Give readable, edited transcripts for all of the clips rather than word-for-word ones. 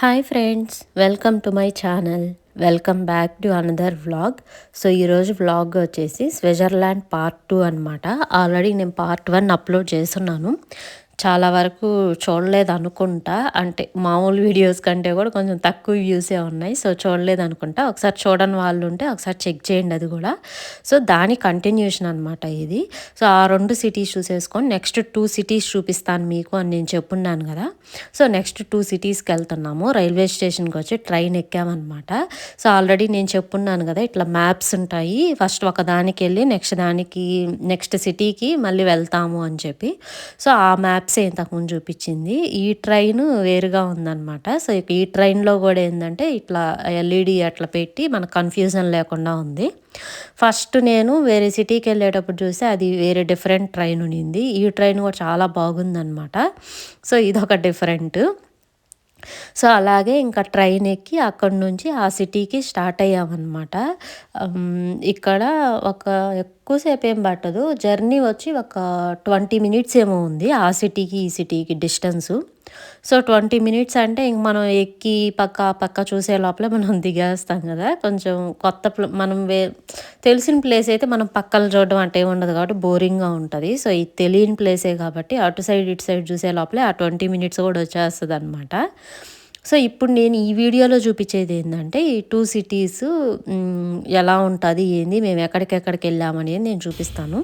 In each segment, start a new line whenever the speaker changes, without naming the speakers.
Hi friends, welcome to my channel. Welcome back to another vlog. So ఈరోజు vlog వచ్చేసి Switzerland part 2 అనమాట. Already నేను part 1 upload చేస్తున్నాను. చాలా వరకు చూడలేదు అనుకుంటా, అంటే మామూలు వీడియోస్ కంటే కూడా కొంచెం తక్కువ వ్యూసే ఉన్నాయి. సో చూడలేదు అనుకుంటా. ఒకసారి చూడని వాళ్ళు ఉంటే ఒకసారి చెక్ చేయండి అది కూడా. సో దాని కంటిన్యూషన్ అనమాట ఇది. సో ఆ 2 సిటీస్ చూసేసుకొని నెక్స్ట్ 2 సిటీస్ చూపిస్తాను మీకు అని నేను చెప్పున్నాను కదా. సో నెక్స్ట్ 2 సిటీస్కి వెళ్తున్నాము. రైల్వే స్టేషన్కి వచ్చి ట్రైన్ ఎక్కామన్నమాట. సో ఆల్రెడీ నేను చెప్పున్నాను కదా, ఇట్లా మ్యాప్స్ ఉంటాయి. ఫస్ట్ ఒక దానికి వెళ్ళి నెక్స్ట్ సిటీకి మళ్ళీ వెళ్తాము అని చెప్పి. సో ఆ మ్యాప్సే ఇంతకుముందు చూపించింది. ఈ ట్రైన్ వేరుగా ఉందన్నమాట. సో ఈ ట్రైన్లో కూడా ఏంటంటే ఇట్లా ఎల్ఈడి అట్లా పెట్టి మనకు కన్ఫ్యూజన్ లేకుండా ఉంది. ఫస్ట్ నేను వేరే సిటీకి వెళ్ళేటప్పుడు చూస్తే అది వేరే డిఫరెంట్ ట్రైన్ ఉన్నింది. ఈ ట్రైన్ కూడా చాలా బాగుందన్నమాట. సో ఇదొక డిఫరెంట్. సో అలాగే ఇంకా ట్రైన్ ఎక్కి అక్కడి నుంచి ఆ సిటీకి స్టార్ట్ అయ్యామన్నమాట. ఇక్కడ ఒక ఎక్కువసేపు ఏం పట్టదు, జర్నీ వచ్చి ఒక 20 మినిట్స్ ఏమో ఉంది ఆ సిటీకి ఈ సిటీకి డిస్టెన్సు. సో 20 మినిట్స్ అంటే ఇంక మనం ఎక్కి పక్క చూసే లోపలే మనం దిగేస్తాం కదా. కొంచెం మనం తెలిసిన ప్లేస్ అయితే మనం పక్కన చూడడం అంటే ఉండదు కాబట్టి బోరింగ్గా ఉంటుంది. సో ఇది తెలియని ప్లేసే కాబట్టి అటు సైడ్ ఇటు సైడ్ చూసే లోపలే ఆ 20 మినిట్స్ కూడా వచ్చేస్తుంది అనమాట. సో ఇప్పుడు నేను ఈ వీడియోలో చూపించేది ఏంటంటే ఈ 2 సిటీస్ ఎలా ఉంటుంది, ఏంది, మేము ఎక్కడికెక్కడికి వెళ్ళామనేది నేను చూపిస్తాను.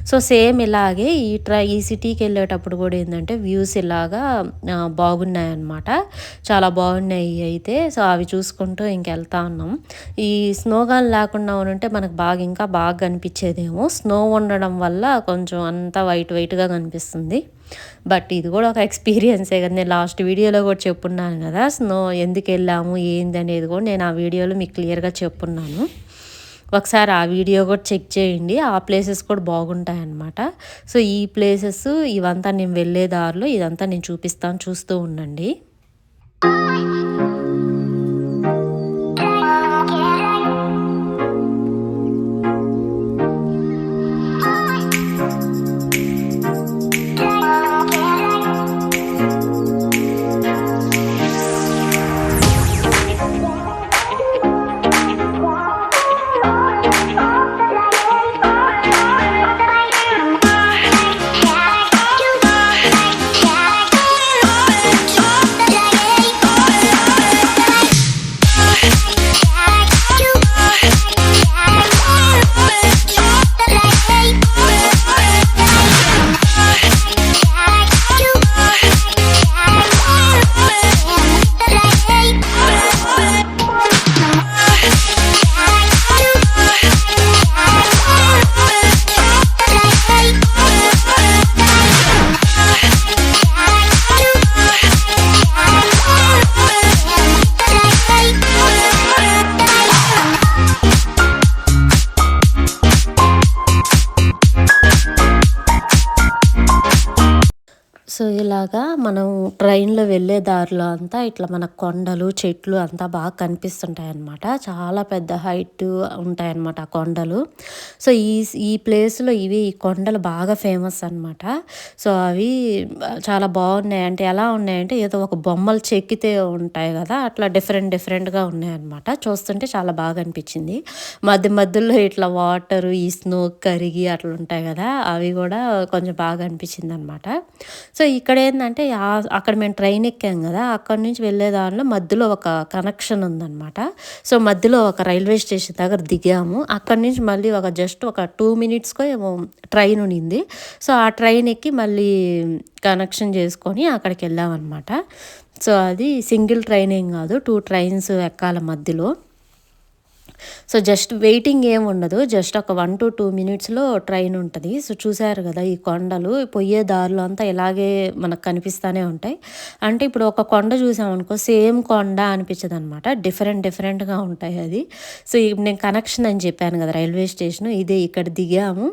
సో సేమ్ ఇలాగే ఈ సిటీకి వెళ్ళేటప్పుడు కూడా ఏంటంటే వ్యూస్ ఇలాగా బాగున్నాయన్నమాట. చాలా బాగున్నాయి అయితే. సో అవి చూసుకుంటూ ఇంకెళ్తా ఉన్నాం. ఈ స్నోగాన్ లేకుండా ఉంటే మనకు ఇంకా బాగా కనిపించేదేమో. స్నో ఉండడం వల్ల కొంచెం అంతా వైట్గా కనిపిస్తుంది. బట్ ఇది కూడా ఒక ఎక్స్పీరియన్సే కదా. నేను లాస్ట్ వీడియోలో కూడా చెప్పున్నాను కదా, స్నో ఎందుకు వెళ్ళాము ఏంది అనేది కూడా నేను ఆ వీడియోలో మీకు క్లియర్గా చెప్పున్నాను. ఒకసారి ఆ వీడియో కూడా చెక్ చేయండి. ఆ ప్లేసెస్ కూడా బాగుంటాయి అన్నమాట. సో ఈ ప్లేసెస్ ఇవంతా నేను వెళ్ళే దారిలో ఇదంతా నేను చూపిస్తాను, చూస్తూ ఉండండి. సో ఇలాగా మనం ట్రైన్లో వెళ్ళే దారిలో అంతా ఇట్లా మన కొండలు చెట్లు అంతా బాగా కనిపిస్తుంటాయి అన్నమాట. చాలా పెద్ద హైట్ ఉంటాయన్నమాట ఆ కొండలు. సో ఈ ప్లేస్లో ఈ కొండలు బాగా ఫేమస్ అనమాట. సో అవి చాలా బాగున్నాయి. అంటే ఎలా ఉన్నాయంటే ఏదో ఒక బొమ్మలు చెక్కితే ఉంటాయి కదా, అట్లా డిఫరెంట్గా ఉన్నాయన్నమాట. చూస్తుంటే చాలా బాగా అనిపించింది. మధ్యలో ఇట్లా వాటర్ ఈ స్నో కరిగి అట్లా ఉంటాయి కదా, అవి కూడా కొంచెం బాగా అనిపించింది అనమాట. సో ఇక్కడ ఏంటంటే అక్కడ మేము ట్రైన్ ఎక్కాం కదా, అక్కడ నుంచి వెళ్ళే దారిలో మధ్యలో ఒక కనెక్షన్ ఉందన్నమాట. సో మధ్యలో ఒక రైల్వే స్టేషన్ దగ్గర దిగాము. అక్కడి నుంచి మళ్ళీ జస్ట్ ఒక 2 మినిట్స్కో ఏమో ట్రైన్ ఉన్నింది. సో ఆ ట్రైన్ ఎక్కి మళ్ళీ కనెక్షన్ చేసుకొని అక్కడికి వెళ్ళామన్నమాట. సో అది సింగిల్ ట్రైన్ ఏం కాదు, 2 ట్రైన్స్ ఎక్కాల మధ్యలో. సో జస్ట్ వెయిటింగ్ ఏమి ఉండదు, జస్ట్ ఒక 1 to 2 మినిట్స్లో ట్రైన్ ఉంటుంది. సో చూసారు కదా ఈ కొండలు పోయే దారిలో అంతా ఇలాగే మనకు కనిపిస్తూనే ఉంటాయి. అంటే ఇప్పుడు ఒక కొండ చూసామనుకో సేమ్ కొండ అనిపించదు అనమాట, డిఫరెంట్గా ఉంటాయి అది. సో ఇప్పుడు నేను కనెక్షన్ అని చెప్పాను కదా రైల్వే స్టేషన్, ఇదే ఇక్కడ దిగాము.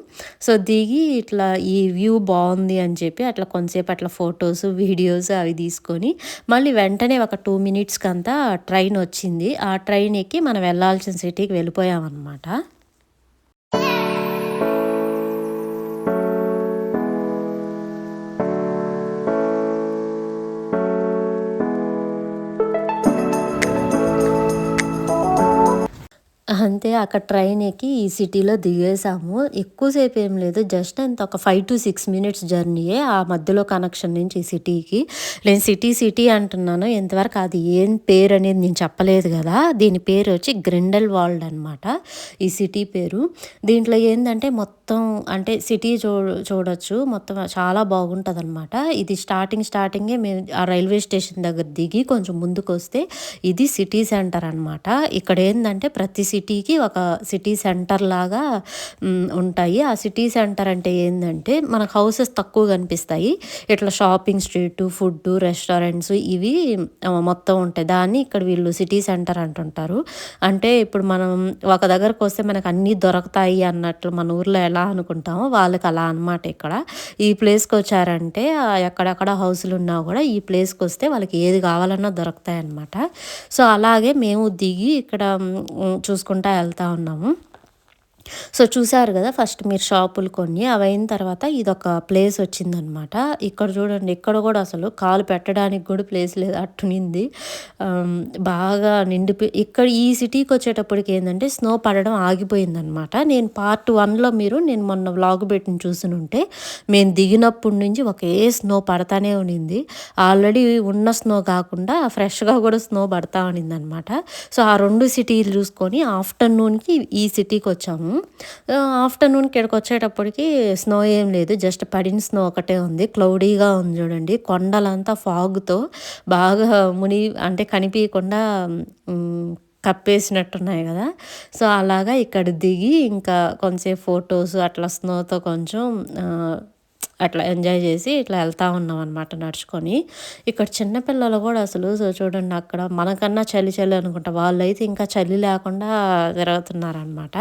సో దిగి ఇట్లా ఈ వ్యూ బాగుంది అని చెప్పి అట్లా కొంతసేపు అట్లా ఫొటోస్ వీడియోస్ అవి తీసుకొని మళ్ళీ వెంటనే ఒక 2 మినిట్స్కి అంతా ట్రైన్ వచ్చింది. ఆ ట్రైన్ ఎక్కి మనం వెళ్ళాల్సిన సిటీకి వెళ్ళిపోయామన్నమాట. అంతే అక్కడ ట్రైన్ ఎక్కి ఈ సిటీలో దిగేసాము. ఎక్కువసేపు ఏం లేదు. జస్ట్ ఎంత ఒక 5-6 మినిట్స్ జర్నీయే ఆ మధ్యలో కనెక్షన్ నుంచి ఈ సిటీకి. నేను సిటీ అంటున్నాను. ఇంతవరకు అది ఏం పేరనేది నేను చెప్పలేదు గదా! దీని పేరొచ్చి గ్రిండెల్వాల్డ్ అనమాట. ఈ సిటీ పేరు. దీంట్లో ఏందంటే మొత్తం అంటే సిటీ చూడొచ్చు. మొత్తం చాలా బాగుంటదనమాట. ఇది స్టార్టింగే మేము ఆ రైల్వే స్టేషన్ దగ్గర దిగి కొంచెం ముందుకొస్తే ఇది సిటీ సెంటర్ అనమాట. ఇక్కడేందంటే ప్రతి సిటీకి ఒక సిటీ సెంటర్ లాగా ఉంటాయి. ఆ సిటీ సెంటర్ అంటే ఏందంటే మనకు హౌసెస్ తక్కువ కనిపిస్తాయి. ఇట్లా షాపింగ్ స్ట్రీటు, ఫుడ్డు, రెస్టారెంట్స్ ఇవి మొత్తం ఉంటాయి. దాన్ని ఇక్కడ వీళ్ళు సిటీ సెంటర్ అంటుంటారు. అంటే ఇప్పుడు మనం ఒక దగ్గరకొస్తే మనకు అన్నీ దొరకతాయి అన్నట్లు మన ఊర్లో ఎలా అనుకుంటామో వాళ్ళకి అలా అనమాట ఇక్కడ. ఈ ప్లేస్‌కొచ్చారంటే ఎక్కడెక్కడ హౌసులున్నా గూడా ఈ ప్లేస్‌కొస్తే వాళ్ళకి ఏది కావాలన్నా దొరుకుతాయన్నమాట. సో, అలాగే మేము దిగి ఇక్కడ చూసుకుంటా ఎళ్తా ఉన్నాము. సో, చూసారు గదా! ఫస్ట్ మీరు షాపులు కొన్ని. అవయిన తర్వాత ఇదొక ప్లేస్ వచ్చిందనమాట. ఇక్కడ చూడండి ఇక్కడ గూడా అసలు కాలు పెట్టడానికి గూడా ప్లేస్ లేదు అట్టునింది. బాగా ఇక్కడ ఈ సిటీకొచ్చేటప్పటికి ఏందంటే స్నో పడడం ఆగిపోయిందనమాట. నేను పార్ట్ 1లో నేను మొన్న వ్లాగ్ పెట్టింది చూసునుంటే, మేము దిగినప్పటి నుంచి ఒకే స్నో పడతానే ఉనింది. ఆల్రెడీ ఉన్న స్నో కాకుండా ఫ్రెష్‌గా గూడా స్నో పడతా ఉనిందనమాట. సో, ఆ 2 సిటీలు చూసుకొని ఆఫ్టర్‌నూన్‌కి ఈ సిటీకొచ్చాము. ఆఫ్టర్‌నూన్‌కి ఈడకొచ్చేటప్పటికి స్నో ఏం లేదు. జస్ట్ పడిన స్నో ఒకటే ఉంది. క్లౌడీగా ఉంది చూడండి. కొండలంతా ఫాగ్‌తో బాగా అంటే కనిపియకుండా కప్పేసినట్టున్నాయి గదా! సో, అలాగా ఇక్కడ దిగి ఇంకా కొంతసేపు ఫోటోస్ అట్లా స్నోతో కొంచెం అట్లా ఎంజాయ్ చేసి ఇట్లా ఎళ్తా ఉన్నామనమాట నడుచుకొని. ఇక్కడ చిన్న పిల్లలు గూడా అసలు చూడండి అక్కడ మనకన్నా చలి అనుకుంటా. వాళ్ళైతే ఇంకా చలి లేకుండా తిరుగుతున్నారనమాట.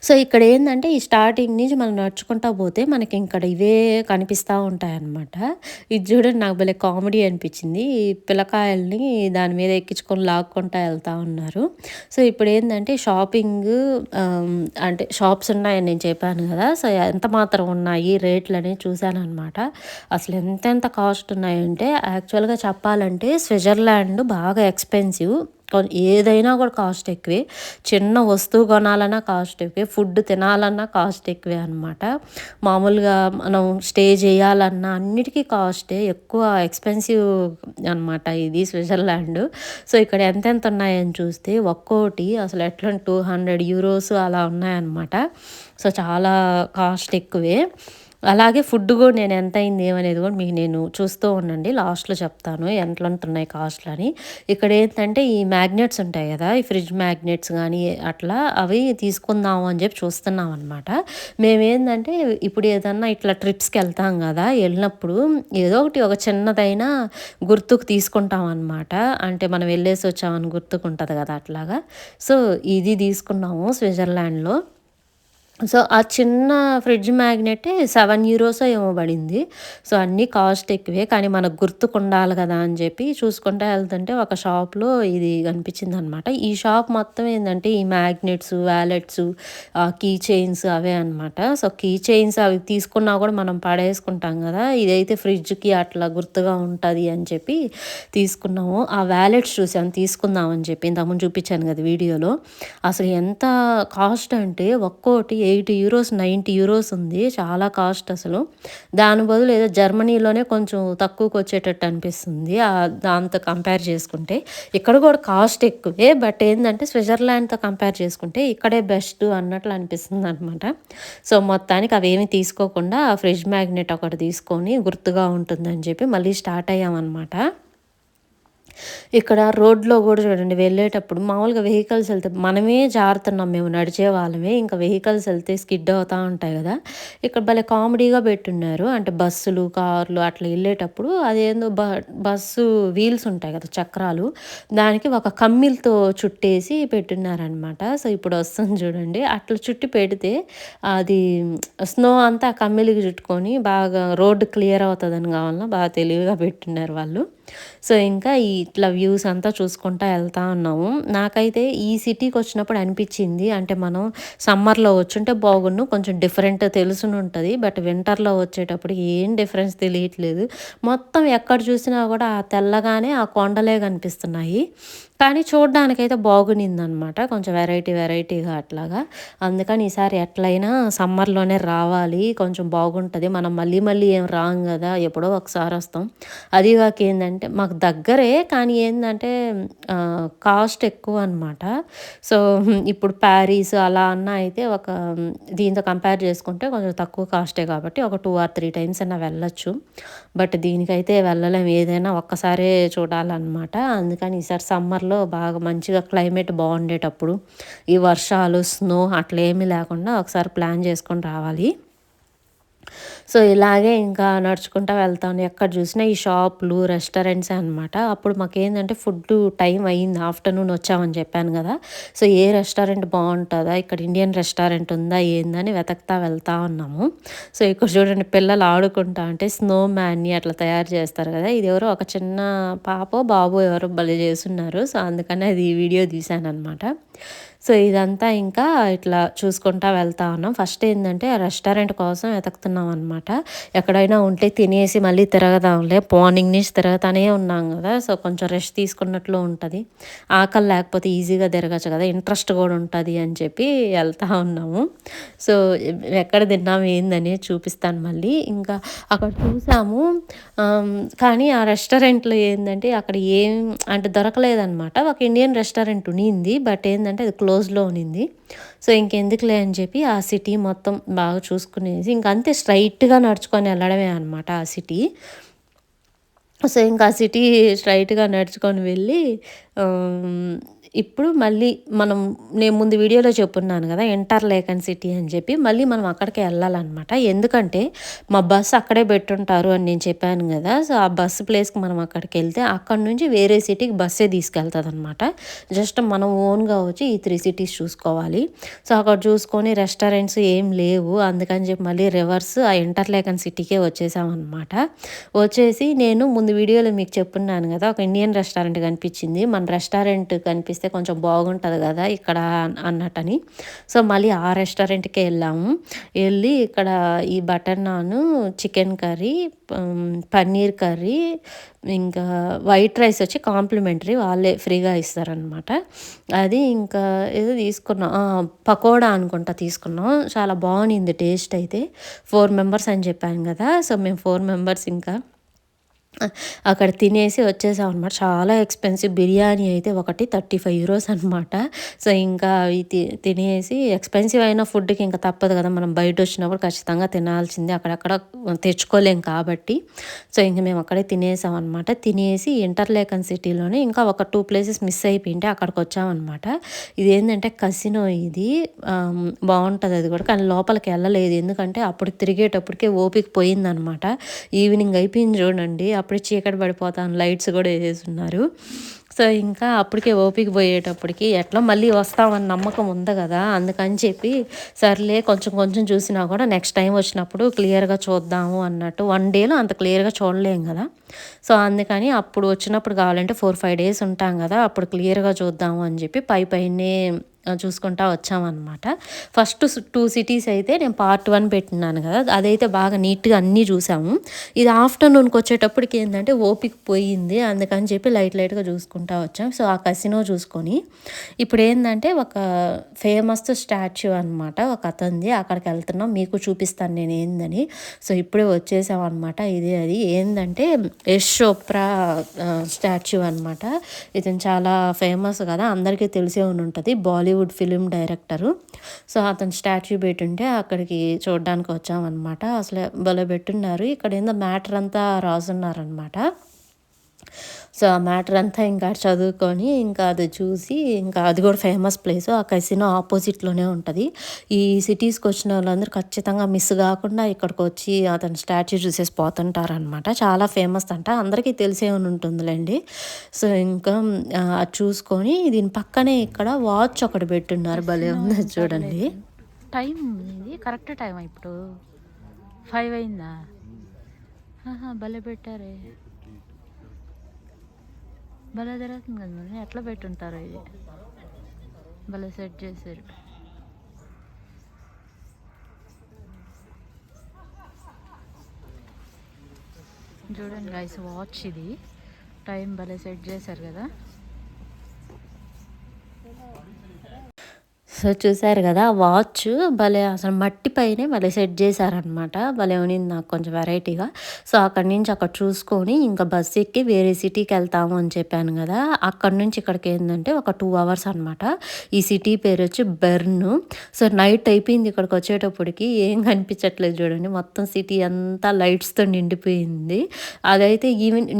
సో, ఇక్కడేందంటే ఈ స్టార్టింగ్ నుంచి మనం నడుచుకుంటా పోతే మనకి ఇక్కడ ఇవే కనిపిస్తా ఉంటాయన్నమాట. ఇది చూడండి నాకు భలే కామెడీ అనిపించింది. ఈ పిల్లకాయల్ని దాని మీద ఎక్కించుకొని లాక్కుంటా ఎళ్తా ఉన్నారు. సో, ఇప్పుడేందంటే అంటే షాప్స్ ఉన్నాయని నేను చెప్పాను గదా! సో, ఎంత మాత్రం ఉన్నాయి రేట్లనేవి చూశాననమాట. అసలు ఎంతెంత కాస్ట్ ఉన్నాయంటే యాక్చువల్‌గా చెప్పాలంటే స్విట్జర్లాండ్ బాగా ఎక్స్‌పెన్సివ్. ఏదైనా కూడా కాస్ట్ ఎక్కువే. చిన్న వస్తువు కొనాలన్నా కాస్ట్ ఎక్కువే. ఫుడ్ తినాలన్నా కాస్ట్ ఎక్కువే అనమాట. మామూలుగా మనం స్టే చేయాలన్నా అన్నిటికీ కాస్టే. ఎక్కువ ఎక్స్‌పెన్సివ్ అనమాట ఇది స్విట్జర్లాండ్. సో, ఇక్కడ ఎంతెంత ఉన్నాయని చూస్తే ఒక్కోటి అసలు ఎట్లా €200 అలా ఉన్నాయన్నమాట. సో, చాలా కాస్ట్ ఎక్కువే. అలాగే ఫుడ్ గూడా నేను ఎంతయింది ఏమనేది గూడా మీకు నేను చూస్తూ ఉండండి. లాస్ట్‌లో చెప్తాను ఎంతుంటున్నాయి కాస్ట్‌లని. ఇక్కడేంటంటే ఈ మ్యాగ్నెట్స్ ఉంటాయి గదా! ఈ ఫ్రిడ్జ్ మ్యాగ్నెట్స్ గానీ అట్లా అవి తీసుకుందాము అని జెప్పి చూస్తున్నామనమాట. మేమేందంటే ఇప్పుడు ఏదన్నా ఇట్లా ట్రిప్స్‌కెళ్తాం గదా! ఎళ్ళినప్పుడు ఏదో ఒకటి ఒక చిన్నదైనా గుర్తుకు తీసుకుంటామనమాట. అంటే మనం వెళ్ళేసొచ్చామని గుర్తుకుంటది గదా! అట్లాగా. సో, ఇది తీసుకున్నాము స్విట్జర్లాండ్‌లో. సో, ఆ చిన్న ఫ్రిడ్జ్ మ్యాగ్నెటే €7 ఏమో పడింది. సో, అన్నీ కాస్ట్ ఎక్కువే. కానీ మనకు గుర్తుకుండాలి గదా! అని జెప్పి చూసుకుంటా ఎళ్తుంటే ఒక షాప్‌లో ఇది కనిపించిందనమాట. ఈ షాప్ మొత్తం ఏందంటే ఈ మ్యాగ్నెట్స్, వాలెట్స్, కీ చైన్స్ అవే అనమాట. సో, కీ చైన్స్ అవి తీసుకున్నా గూడా మనం పడేసుకుంటాం గదా! ఇదైతే ఫ్రిడ్జ్‌కి అట్లా గుర్తుగా ఉంటది అని చెప్పి తీసుకున్నాము. ఆ వాలెట్స్ చూసాను తీసుకుందాం అని చెప్పి ఇంతకుముందు చూపించాను గదా! వీడియోలో. అసలు ఎంత కాస్ట్ అంటే ఒక్కోటి €80, €90 ఉంది. చాలా కాస్ట్ అసలు. దాని బదులు ఏదో జర్మనీలోనే కొంచెం తక్కువకొచ్చేటట్టు అనిపిస్తుంది. దాంతో కంపేర్ చేసుకుంటే. ఇక్కడ కూడా కాస్ట్ ఎక్కువే. బట్ ఏందంటే స్విట్జర్లాండ్‌తో కంపేర్ చేసుకుంటే ఇక్కడే బెస్ట్ అన్నట్లు అనిపిస్తుందనమాట. సో, మొత్తానికి అవేమి తీసుకోకుండా ఫ్రిడ్జ్ మ్యాగ్నెట్ ఒకటి తీసుకొని గుర్తుగా ఉంటుందని చెప్పి మళ్ళీ స్టార్ట్ అయ్యామనమాట. ఇక్కడ రోడ్‌లో గూడా చూడండి వెళ్ళేటప్పుడు మామూలుగా వెహికల్స్ ఎళ్తే మనమే జారుతున్నాం మేము నడిచే వాళ్ళమే. ఇంకా వెహికల్స్ ఎళ్తే స్కిడ్ అవుతా ఉంటాయి గదా! ఇక్కడ భలే కామెడీగా పెట్టున్నారు. అంటే బస్సులు, కార్లు అట్లా ఎళ్ళేటప్పుడు అదేందో బస్సు వీల్స్ ఉంటాయి గదా! చక్రాలు. దానికి ఒక కమ్మీలతో చుట్టేసి పెట్టున్నారనమాట. సో, ఇప్పుడు వస్తుంది చూడండి. అట్లా చుట్టి పెడితే అది స్నో అంతా ఆ కమ్మీలకి చుట్టుకొని బాగా రోడ్డు క్లియర్ అవుతదని కావాలన బాగా తెలివిగా పెట్టున్నారు వాళ్ళు. సో, ఇంకా ఈ ఇట్లా వ్యూస్ అంతా చూసుకుంటా వెళ్తా ఉన్నాము. నాకైతే ఈ సిటీకి వచ్చినప్పుడు అనిపించింది అంటే మనం సమ్మర్‌లో వచ్చుంటే బాగున్ను. కొంచెం డిఫరెంట్ తెలుసునుంటది. బట్ వింటర్‌లో వచ్చేటప్పటికి ఏం డిఫరెన్స్ తెలియట్లేదు. మొత్తం ఎక్కడ చూసినా కూడా ఆ తెల్లగానే ఆ కొండలే కనిపిస్తున్నాయి. కానీ చూడ్డానికైతే బాగునిందనమాట. కొంచెం వెరైటీగా అట్లాగా. అందుకని ఈసారి ఎట్లైనా సమ్మర్‌లోనే రావాలి. కొంచెం బాగుంటది. మనం మళ్ళీ ఏం రాం గదా! ఎప్పుడో ఒకసారి వస్తాం. అది గాక ఏందంటే మాకు దగ్గరే కానీ ఏందంటే కాస్ట్ ఎక్కువనమాట. సో, ఇప్పుడు ప్యారిస్ అలా అన్నా అయితే ఒక దీంతో కంపేర్ చేసుకుంటే కొంచెం తక్కువ కాస్టే కాబట్టి ఒక 2 ఆర్ 3 టైమ్స్ అన్నా వెళ్ళొచ్చు. బట్ దీనికైతే వెళ్ళలేం. ఏదైనా ఒక్కసారే చూడాలనమాట. అందుకని ఈసారి సమ్మర్‌లో బాగా మంచిగా క్లైమేట్ బాగుండేటప్పుడు, ఈ వర్షాలు, స్నో అట్లేమీ లేకుండా ఒకసారి ప్లాన్ చేసుకొని రావాలి. సో, ఇలాగే ఇంకా నడుచుకుంటా వెళ్తాను. ఎక్కడ చూసినా ఈ షాపులు, రెస్టారెంట్సే అనమాట. అప్పుడు మాకేందంటే ఫుడ్డు టైం అయింది. ఆఫ్టర్‌నూన్ వచ్చామని చెప్పాను గదా! సో, ఏ రెస్టారెంట్ బావుంటదా? ఇక్కడ ఇండియన్ రెస్టారెంట్ ఉందా? ఏందని వెతుకుతా వెళ్తా ఉన్నాము. సో, ఇక్కడ చూడండి పిల్లలు ఆడుకుంటా అంటే స్నో మ్యాన్‌ని అట్లా తయారు చేస్తారు గదా! ఇదెవరో ఒక చిన్న పాపో, బాబో ఎవరో భలే చేసున్నారు. సో, అందుకని అది వీడియో తీశాననమాట. సో, ఇదంతా ఇంకా ఇట్లా చూసుకుంటా వెళ్తా ఉన్నాం. ఫస్ట్ ఏందంటే ఆ రెస్టారెంట్ కోసం వెతుకుతున్నాం అనమాట. ఎక్కడైనా ఉంటే తినేసి మళ్ళీ తిరగదాంలే. మార్నింగ్ నుంచి తిరగతానే ఉన్నాం గదా! సో, కొంచెం రెస్ట్ తీసుకున్నట్లు ఉంటది. ఆకలి లేకపోతే ఈజీగా తిరగచ్చు గదా! ఇంట్రెస్ట్ గూడా ఉంటది అని చెప్పి ఎళ్తా ఉన్నాము. సో, ఎక్కడ తిన్నాం ఏందనేది చూపిస్తాను మళ్ళీ. ఇంకా అక్కడ చూసాము. ఆహ్, కానీ ఆ రెస్టారెంట్‌లో ఏందంటే అక్కడ ఏం అంటే దొరకలేదనమాట. ఒక ఇండియన్ రెస్టారెంట్ ఉన్నింది. బట్ ఏందంటే అది క్లోజ్‌లో ఉన్నింది. సో, ఇంకెందుకులే అని చెప్పి ఆ సిటీ మొత్తం బాగా చూసుకునేసి ఇంక అంతే స్ట్రెయిట్‌గా నడుచుకొని వెళ్ళడమే అనమాట ఆ సిటీ. సో, ఇంకా ఆ సిటీ స్ట్రెయిట్‌గా నడుచుకొని వెళ్ళి ఆహ్, ఇప్పుడు మళ్ళీ మనం నేను ముందు వీడియోలో చెప్పున్నాను గదా! ఇంటర్‌లేకన్ సిటీ అని చెప్పి. మళ్ళీ మనం అక్కడికే ఎళ్ళాలనమాట. ఎందుకంటే మా బస్ అక్కడే బెట్టుంటారు అని నేను చెప్పాను గదా! సో, ఆ బస్ ప్లేస్‌కి మనం అక్కడికెళ్తే అక్కడి నుంచి వేరే సిటీకి బస్సే తీసుకెళ్తదనమాట. జస్ట్ మనం ఓన్‌గా వచ్చి ఈ 3 సిటీస్ చూసుకోవాలి. సో, అక్కడ చూసుకొని రెస్టారెంట్స్ ఏం లేవు. అందుకని చెప్పి మళ్ళీ రివర్స్ ఆ ఇంటర్‌లేకన్ సిటీకే వచ్చేసామనమాట. వచ్చేసి నేను ముందు వీడియోలో మీకు చెప్పున్నాను గదా! ఒక ఇండియన్ రెస్టారెంట్ కనిపించింది. మన రెస్టారెంట్ కనిపిస్తే కొంచెం బాగుంటది గదా! ఇక్కడ అన్నట్టని. సో, మళ్ళీ ఆ రెస్టారెంట్‌కే ఎళ్ళాము. ఎళ్ళి ఇక్కడ ఈ బటర్ నాను, చికెన్ కర్రీ, పన్నీర్ కర్రీ, ఇంకా వైట్ రైస్ వచ్చి కాంప్లిమెంటరీ వాళ్ళే ఫ్రీగా ఇస్తారనమాట. అది ఇంకా ఏదో తీసుకున్నాం. పకోడా అనుకుంటా తీసుకున్నాం. చాలా బావునింది టేస్ట్ అయితే. 4 మెంబర్స్ అని చెప్పాను గదా! సో, మేము 4 మెంబర్స్ ఇంకా అక్కడ తినేసి వచ్చేసామనమాట. చాలా ఎక్స్‌పెన్సివ్ బిర్యానీ అయితే ఒకటి €35 అనమాట. సో, ఇంకా అవి తినేసి ఎక్స్‌పెన్సివ్ అయిన ఫుడ్‌కి ఇంక తప్పదు గదా! మనం బయటొచ్చినప్పుడు ఖచ్చితంగా తినాల్సిందే. అక్కడక్కడ తెచ్చుకోలేం కాబట్టి. సో, ఇంక మేము అక్కడే తినేసామనమాట. తినేసి ఇంటర్‌లేకన్ సిటీలోనే ఇంకా ఒక 2 ప్లేసెస్ మిస్ అయిపోయింటే అక్కడికొచ్చామనమాట. ఇదేంటంటే కసినో ఇది. బావుంటదది గూడా. కానీ లోపలికెళ్ళలేదు. ఎందుకంటే అప్పుడు తిరిగేటప్పటికే ఓపిక పోయిందనమాట. ఈవినింగ్ అయిపోయింది చూడండి. అప్పుడే చీకటి పడిపోతాను లైట్స్ గూడా ఏసేసున్నారు. సో, ఇంకా అప్పటికే ఓపిక పోయేటప్పటికి ఎట్లా మళ్ళీ వస్తామని నమ్మకం ఉంది గదా! అందుకని చెప్పి సర్లే కొంచెం కొంచెం చూసినా కూడా నెక్స్ట్ టైమ్ వచ్చినప్పుడు క్లియర్‌గా చూద్దాము అన్నట్టు. 1 డేలో అంత క్లియర్‌గా చూడలేం గదా! సో, అందుకని అప్పుడు వచ్చినప్పుడు కావాలంటే 4, 5 డేస్ ఉంటాం గదా! అప్పుడు క్లియర్‌గా చూద్దాము అని చెప్పి పైనే చూసుకుంటా వచ్చామనమాట. ఫస్ట్ 2 సిటీస్ అయితే నేను పార్ట్ 1 పెట్టినాను గదా! అదైతే బాగా నీట్‌గా అన్నీ చూసాము. ఇది ఆఫ్టర్‌నూన్‌కొచ్చేటప్పటికి ఏందంటే ఓపిక పోయింది. అందుకని చెప్పి లైట్‌గా చూసుకుంటా వచ్చాం. సో, ఆ కసినో చూసుకొని ఇప్పుడేందంటే ఒక ఫేమస్ స్టాచ్యూ అనమాట ఒకతనిది. అక్కడికెళ్తున్నాం. మీకు చూపిస్తాను నేనేందని. సో, ఇప్పుడే వచ్చేసామనమాట. ఇదే అది. ఏందంటే యష్ చోప్రా స్టాచ్యూ అనమాట. ఇతను చాలా ఫేమస్ గదా! అందరికీ తెలిసే ఉండుంటది. Bollywood film director. సో, అతను స్టాచ్యూ పెట్టుంటే అక్కడికి చూడ్డానికి వచ్చామనమాట. అసలు భలే పెట్టున్నారు. ఇక్కడేందో మ్యాటర్ అంతా రాసున్నారనమాట. సో, ఆ మ్యాటర్ అంతా ఇంకా చదువుకొని ఇంకా అది చూసి ఇంకా అది కూడా ఫేమస్ ప్లేసు. ఆ కసినో ఆపోజిట్‌లోనే ఉంటది. ఈ సిటీస్‌కొచ్చిన వాళ్ళందరూ ఖచ్చితంగా మిస్ గాకుండా ఇక్కడికొచ్చి అతని స్టాచ్యూ చూసేసి పోతుంటారనమాట. చాలా ఫేమస్ అంట. అందరికీ తెలిసే ఉంటుందిలెండి. సో, ఇంకా అది చూసుకొని దీని పక్కనే ఇక్కడ వాచ్ ఒకటి పెట్టున్నారు. భలే
కసినో
ఉంది అది చూడండి.
ఇంటర్‌లేకెన్. టైం ఇది కరెక్ట్ టైమా ఇప్పుడు? 5 అయిందా? ఆహా! భలే పెట్టారే! భలే తిరుగుతుంది కదా మరి, ఎట్లా పెట్టుంటారు ఇది, భలే సెట్ చేశారు. చూడండి గైస్, వాచ్ ఇది, టైం భలే సెట్ చేశారు కదా.
సో చూసారు కదా వాచ్ భలే అసలు మట్టి పైనే భలే సెట్ చేశారనమాట. భలే ఉన్నింది నాకు కొంచెం వెరైటీగా. సో అక్కడి నుంచి అక్కడ చూసుకొని ఇంకా బస్ ఎక్కి వేరే సిటీకి వెళ్తాము అని చెప్పాను కదా. అక్కడి నుంచి ఇక్కడికి ఏంటంటే ఒక 2 అవర్స్ అనమాట. ఈ సిటీ పేరు వచ్చి బెర్న్. సో నైట్ అయిపోయింది ఇక్కడికి వచ్చేటప్పటికి, ఏం కనిపించట్లేదు చూడండి, మొత్తం సిటీ అంతా లైట్స్తో నిండిపోయింది. అదైతే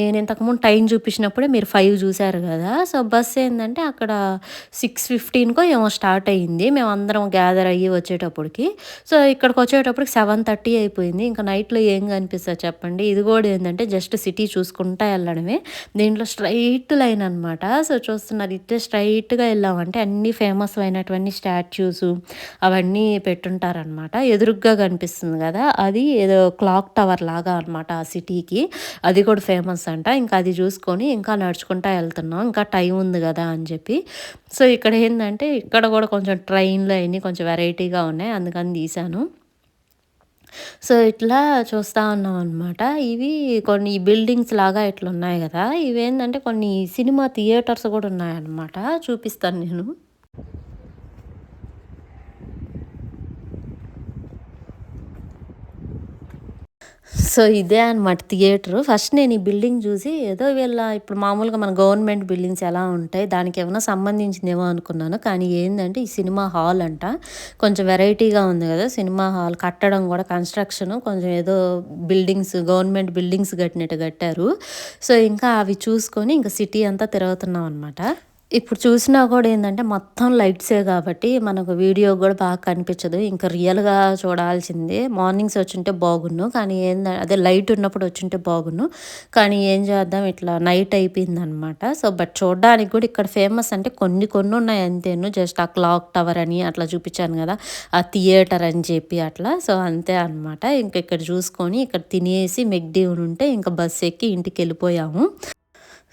నేను ఇంతకుముందు టైం చూపించినప్పుడే మీరు 5 చూసారు కదా. సో బస్ ఏంటంటే అక్కడ 6:15కో ఏమో స్టార్ట్ అయ్యింది, మేమందరం గ్యాదర్ అయ్యి వచ్చేటప్పటికి. సో ఇక్కడికి వచ్చేటప్పటికి 7:30 అయిపోయింది. ఇంకా నైట్లో ఏం కనిపిస్తుంది చెప్పండి. ఇది కూడా ఏంటంటే జస్ట్ సిటీ చూసుకుంటా వెళ్ళడమే. దీంట్లో స్ట్రైట్ లైన్ అనమాట. సో చూస్తున్నారు, ఇట్టే స్ట్రైట్గా వెళ్ళామంటే అన్ని ఫేమస్ అయినటువంటి స్టాచ్యూస్ అవన్నీ పెట్టుంటారనమాట. ఎదురుగ్గా కనిపిస్తుంది కదా, అది ఏదో క్లాక్ టవర్ లాగా అనమాట ఆ సిటీకి. అది కూడా ఫేమస్ అంట. ఇంకా అది చూసుకొని ఇంకా నడుచుకుంటా వెళ్తున్నాం, ఇంకా టైం ఉంది కదా అని చెప్పి. సో ఇక్కడ ఏంటంటే ఇక్కడ కూడా కొంచెం ట్రైన్లు అవన్నీ కొంచెం వెరైటీగా ఉన్నాయి, అందుకని తీశాను. సో ఇట్లా చూస్తూ ఉన్నాం అనమాట. ఇవి కొన్ని బిల్డింగ్స్ లాగా ఇట్లా ఉన్నాయి కదా, ఇవేంటంటే కొన్ని సినిమా థియేటర్స్ కూడా ఉన్నాయన్నమాట, చూపిస్తాను నేను. సో ఇదే అనమాట థియేటరు. ఫస్ట్ నేను ఈ బిల్డింగ్ చూసి ఏదో వీళ్ళ ఇప్పుడు మామూలుగా మన గవర్నమెంట్ బిల్డింగ్స్ ఎలా ఉంటాయి దానికి ఏమైనా సంబంధించిందేమో అనుకున్నాను. కానీ ఏంటంటే ఈ సినిమా హాల్ అంట. కొంచెం వెరైటీగా ఉంది కదా సినిమా హాల్, కట్టడం కూడా కన్స్ట్రక్షన్ కొంచెం ఏదో బిల్డింగ్స్ గవర్నమెంట్ బిల్డింగ్స్ కట్టినట్టు కట్టారు. సో ఇంకా అవి చూసుకొని ఇంకా సిటీ అంతా తిరుగుతున్నాం అనమాట. ఇప్పుడు చూసినా కూడా ఏంటంటే మొత్తం లైట్సే కాబట్టి మనకు వీడియో కూడా బాగా కనిపించదు. ఇంకా రియల్గా చూడాల్సిందే. మార్నింగ్స్ వచ్చింటే బాగున్ను, కానీ అదే లైట్ ఉన్నప్పుడు వచ్చింటే బాగున్ను, కానీ ఏం చేద్దాం ఇట్లా నైట్ అయిపోయిందనమాట. సో బట్ చూడడానికి కూడా ఇక్కడ ఫేమస్ అంటే కొన్ని కొన్ని ఉన్నాయి అంతేను. జస్ట్ ఆ క్లాక్ టవర్ అని అట్లా చూపించాను కదా, ఆ థియేటర్ అని చెప్పి అట్లా. సో అంతే అనమాట. ఇంకా ఇక్కడ చూసుకొని ఇక్కడ తినేసి మెక్డీ ఉంటే ఇంకా బస్సు ఎక్కి ఇంటికి వెళ్ళిపోయాము.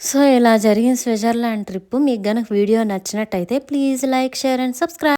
సో ఇలా జరిగిన స్విట్జర్లాండ్ ట్రిప్ మీకు గనక వీడియో నచ్చినట్టయితే please like, share and subscribe.